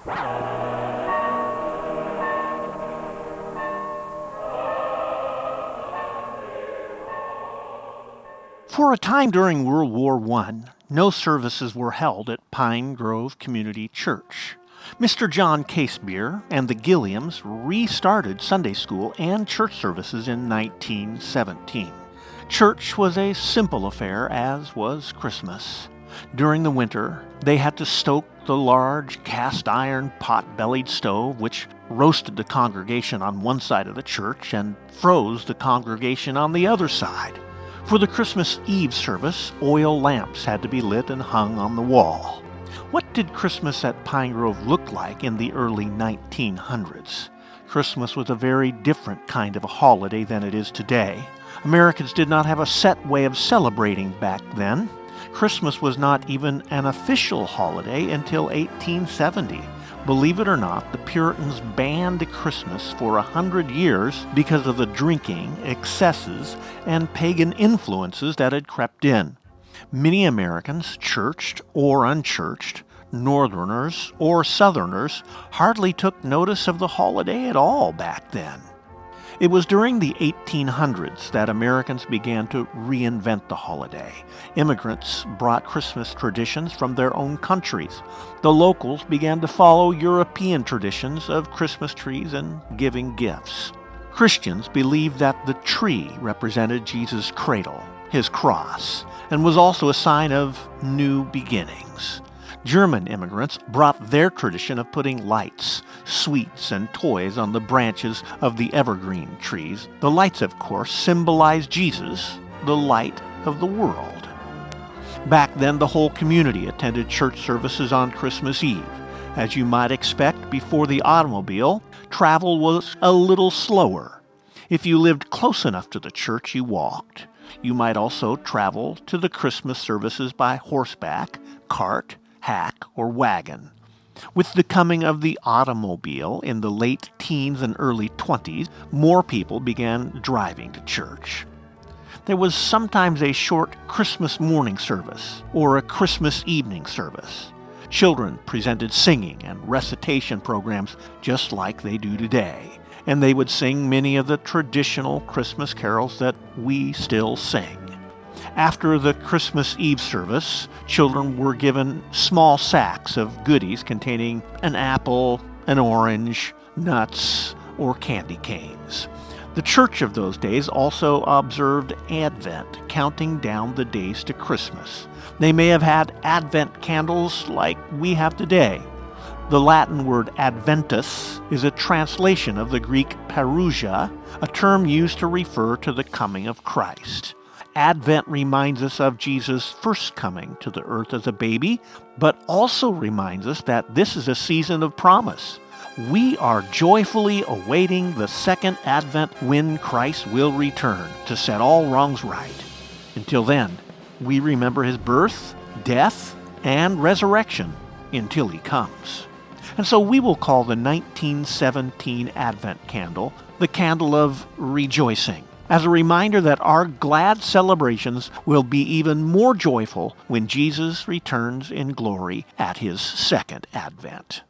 For a time during World War I, no services were held at Pine Grove Community Church. Mr. John Casebeer and the Gilliams restarted Sunday school and church services in 1917. Church was a simple affair, as was Christmas. During the winter, they had to stoke the large cast-iron pot-bellied stove which roasted the congregation on one side of the church and froze the congregation on the other side. For the Christmas Eve service, oil lamps had to be lit and hung on the wall. What did Christmas at Pine Grove look like in the early 1900s? Christmas was a very different kind of a holiday than it is today. Americans did not have a set way of celebrating back then. Christmas was not even an official holiday until 1870. Believe it or not, the Puritans banned Christmas for 100 years because of the drinking, excesses, and pagan influences that had crept in. Many Americans, churched or unchurched, Northerners or Southerners, hardly took notice of the holiday at all back then. It was during the 1800s that Americans began to reinvent the holiday. Immigrants brought Christmas traditions from their own countries. The locals began to follow European traditions of Christmas trees and giving gifts. Christians believed that the tree represented Jesus' cradle, his cross, and was also a sign of new beginnings. German immigrants brought their tradition of putting lights, sweets, and toys on the branches of the evergreen trees. The lights, of course, symbolize Jesus, the light of the world. Back then, the whole community attended church services on Christmas Eve. As you might expect, before the automobile, travel was a little slower. If you lived close enough to the church, you walked. You might also travel to the Christmas services by horseback, cart, hack, or wagon. With the coming of the automobile in the late teens and early 20s, more people began driving to church. There was sometimes a short Christmas morning service or a Christmas evening service. Children presented singing and recitation programs just like they do today, and they would sing many of the traditional Christmas carols that we still sing. After the Christmas Eve service, children were given small sacks of goodies containing an apple, an orange, nuts, or candy canes. The church of those days also observed Advent, counting down the days to Christmas. They may have had Advent candles like we have today. The Latin word Adventus is a translation of the Greek parousia, a term used to refer to the coming of Christ. Advent reminds us of Jesus' first coming to the earth as a baby, but also reminds us that this is a season of promise. We are joyfully awaiting the second Advent when Christ will return to set all wrongs right. Until then, we remember his birth, death, and resurrection until he comes. And so we will call the 1917 Advent candle the candle of rejoicing, as a reminder that our glad celebrations will be even more joyful when Jesus returns in glory at his second advent.